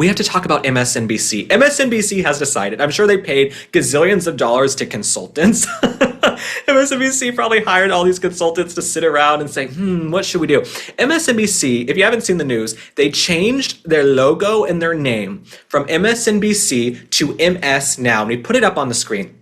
we have to talk about MSNBC. MSNBC has decided, I'm sure they paid gazillions of dollars to consultants. MSNBC probably hired all these consultants to sit around and say, what should we do? MSNBC, if you haven't seen the news, they changed their logo and their name from MSNBC to MS Now. And we put it up on the screen.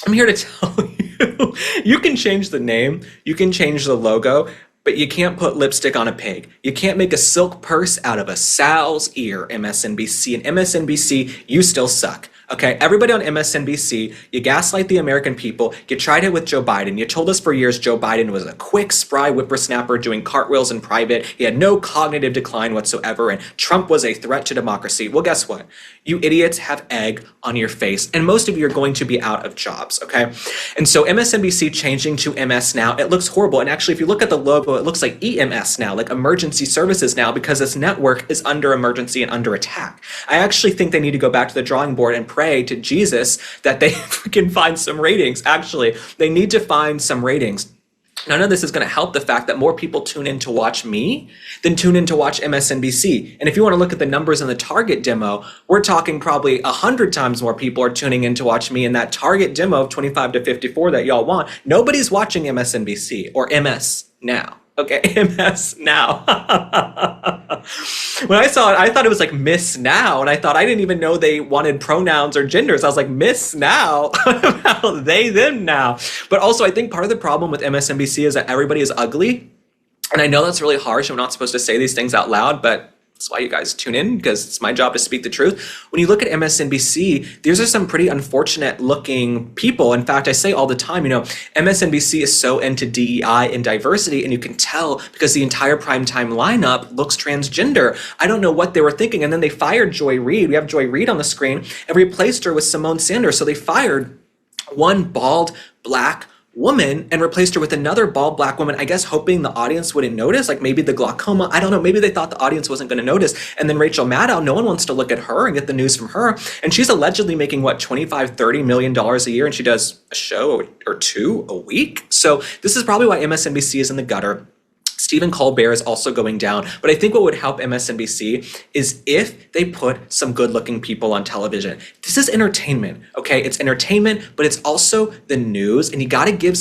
I'm here to tell you, you can change the name, you can change the logo, but you can't put lipstick on a pig. You can't make a silk purse out of a sow's ear, MSNBC. And MSNBC, you still suck. Okay, everybody on MSNBC, you gaslight the American people. You tried it with Joe Biden. You told us for years Joe Biden was a quick, spry whippersnapper doing cartwheels in private. He had no cognitive decline whatsoever, and Trump was a threat to democracy. Well, guess what? You idiots have egg on your face, and most of you are going to be out of jobs, okay? And so MSNBC changing to MS Now, it looks horrible. And actually, if you look at the logo, it looks like EMS Now, like Emergency Services Now, because this network is under emergency and under attack. I actually think they need to go back to the drawing board and pray to Jesus that they can find some ratings. Actually, they need to find some ratings. None of this is going to help the fact that more people tune in to watch me than tune in to watch MSNBC. And if you want to look at the numbers in the Target demo, we're talking probably 100 times more people are tuning in to watch me in that Target demo of 25 to 54 that y'all want. Nobody's watching MSNBC or MS Now. Okay, MS Now. When I saw it, I thought it was like Miss Now, and I thought I didn't even know they wanted pronouns or genders. I was like, Miss Now? What about they, them now? But also, I think part of the problem with MSNBC is that everybody is ugly. And I know that's really harsh. I'm not supposed to say these things out loud, but that's why you guys tune in, because it's my job to speak the truth. When you look at MSNBC, these are some pretty unfortunate looking people. In fact, I say all the time, MSNBC is so into DEI and diversity, and you can tell because the entire primetime lineup looks transgender. I don't know what they were thinking. And then they fired Joy Reid. We have Joy Reid on the screen, and replaced her with Simone Sanders. So they fired one bald black woman and replaced her with another bald black woman, I guess hoping the audience wouldn't notice, like maybe the glaucoma, I don't know, maybe they thought the audience wasn't going to notice. And then Rachel Maddow, no one wants to look at her and get the news from her. And she's allegedly making what, $25-30 million a year, and she does a show or two a week. So this is probably why MSNBC is in the gutter. Stephen Colbert is also going down. But I think what would help MSNBC is if they put some good-looking people on television. This is entertainment, okay? It's entertainment, but it's also the news, and you gotta give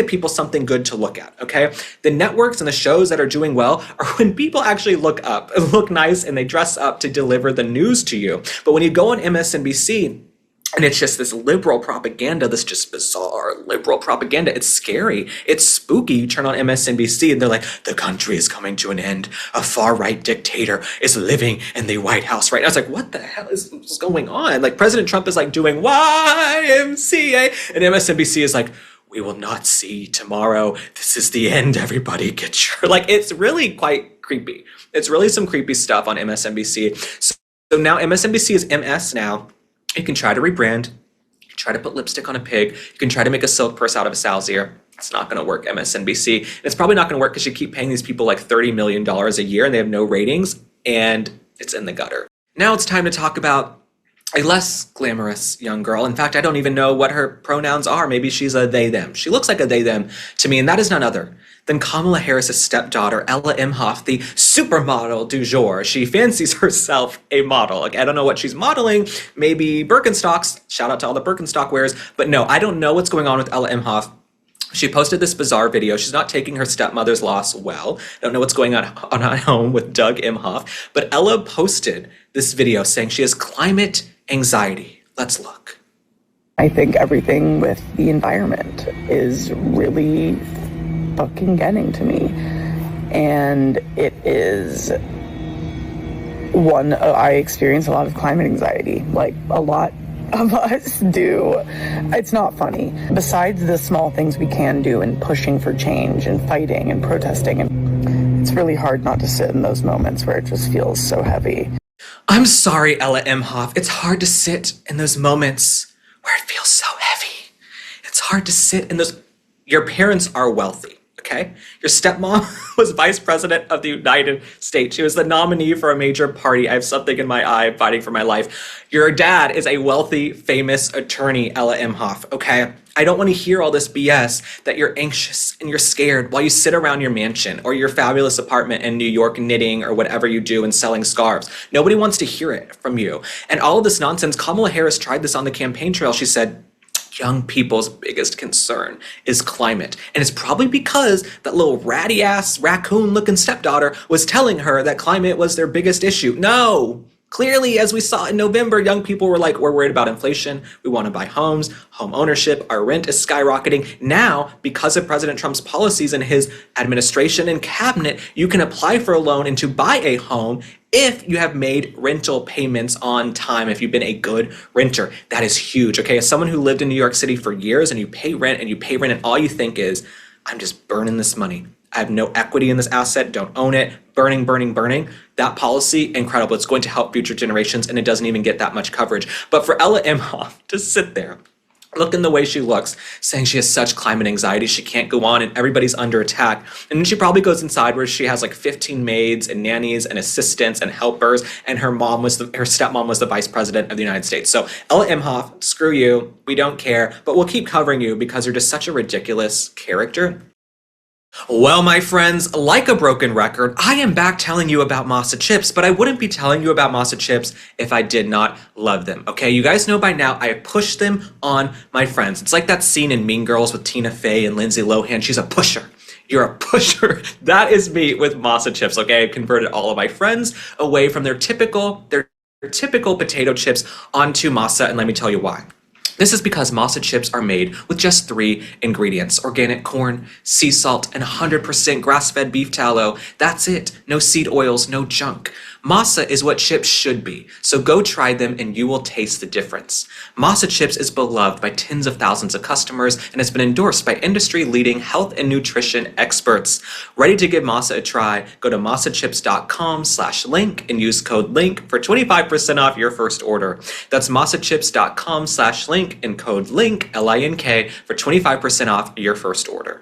people something good to look at, okay? The networks and the shows that are doing well are when people actually look up, look nice, and they dress up to deliver the news to you. But when you go on MSNBC, and it's just this liberal propaganda, this just bizarre liberal propaganda. It's scary. It's spooky. You turn on MSNBC and they're like, the country is coming to an end. A far-right dictator is living in the White House right now. I was like, what the hell is going on? Like President Trump is like doing YMCA, and MSNBC is like, we will not see tomorrow. This is the end, everybody. Get your... Like, it's really quite creepy. It's really some creepy stuff on MSNBC. So now MSNBC is MS Now. You can try to rebrand, you can try to put lipstick on a pig, you can try to make a silk purse out of a sow's ear. It's not going to work, MSNBC. And it's probably not going to work because you keep paying these people like $30 million a year and they have no ratings, and it's in the gutter. Now it's time to talk about a less glamorous young girl. In fact, I don't even know what her pronouns are. Maybe she's a they, them. She looks like a they, them to me, and that is none other than Kamala Harris's stepdaughter, Ella Emhoff, the supermodel du jour. She fancies herself a model. Like, I don't know what she's modeling. Maybe Birkenstocks. Shout out to all the Birkenstock wearers. But no, I don't know what's going on with Ella Emhoff. She posted this bizarre video. She's not taking her stepmother's loss well. I don't know what's going on at home with Doug Emhoff. But Ella posted this video saying she has climate anxiety. Let's look. I think everything with the environment is really fucking getting to me. And it is I experience a lot of climate anxiety, like a lot of us do. It's not funny. Besides the small things we can do in pushing for change and fighting and protesting, and it's really hard not to sit in those moments where it just feels so heavy. I'm sorry, Ella Emhoff. It's hard to sit in those moments where it feels so heavy. It's hard to sit in those... Your parents are wealthy, okay? Your stepmom was vice president of the United States. She was the nominee for a major party. I have something in my eye fighting for my life. Your dad is a wealthy, famous attorney, Ella Emhoff, okay? I don't want to hear all this BS that you're anxious and you're scared while you sit around your mansion or your fabulous apartment in New York knitting or whatever you do and selling scarves. Nobody wants to hear it from you. And all of this nonsense, Kamala Harris tried this on the campaign trail. She said, young people's biggest concern is climate. And it's probably because that little ratty ass raccoon looking stepdaughter was telling her that climate was their biggest issue. No. Clearly, as we saw in November, young people were like, we're worried about inflation. We want to buy homes, home ownership. Our rent is skyrocketing. Now, because of President Trump's policies and his administration and cabinet, you can apply for a loan and to buy a home if you have made rental payments on time, if you've been a good renter. That is huge, okay? As someone who lived in New York City for years and you pay rent and all you think is, I'm just burning this money. I have no equity in this asset, don't own it, burning. That policy, incredible. It's going to help future generations and it doesn't even get that much coverage. But for Ella Emhoff to sit there, looking the way she looks, saying she has such climate anxiety, she can't go on and everybody's under attack. And then she probably goes inside where she has like 15 maids and nannies and assistants and helpers, and her stepmom was the vice president of the United States. So Ella Emhoff, screw you, we don't care, but we'll keep covering you because you're just such a ridiculous character. Well, my friends, like a broken record, I am back telling you about Masa chips, but I wouldn't be telling you about Masa chips if I did not love them, okay? You guys know by now I push them on my friends. It's like that scene in Mean Girls with Tina Fey and Lindsay Lohan. She's a pusher. You're a pusher. That is me with Masa chips, okay? I've converted all of my friends away from their typical potato chips onto Masa, and let me tell you why. This is because Masa chips are made with just 3 ingredients: organic corn, sea salt, and 100% grass-fed beef tallow. That's it. No seed oils, no junk. Masa is what chips should be, so go try them and you will taste the difference. Masa chips is beloved by tens of thousands of customers and has been endorsed by industry-leading health and nutrition experts. Ready to give Masa a try? Go to masachips.com/link and use code LINK for 25% off your first order. That's masachips.com/link and code LINK, L-I-N-K, for 25% off your first order.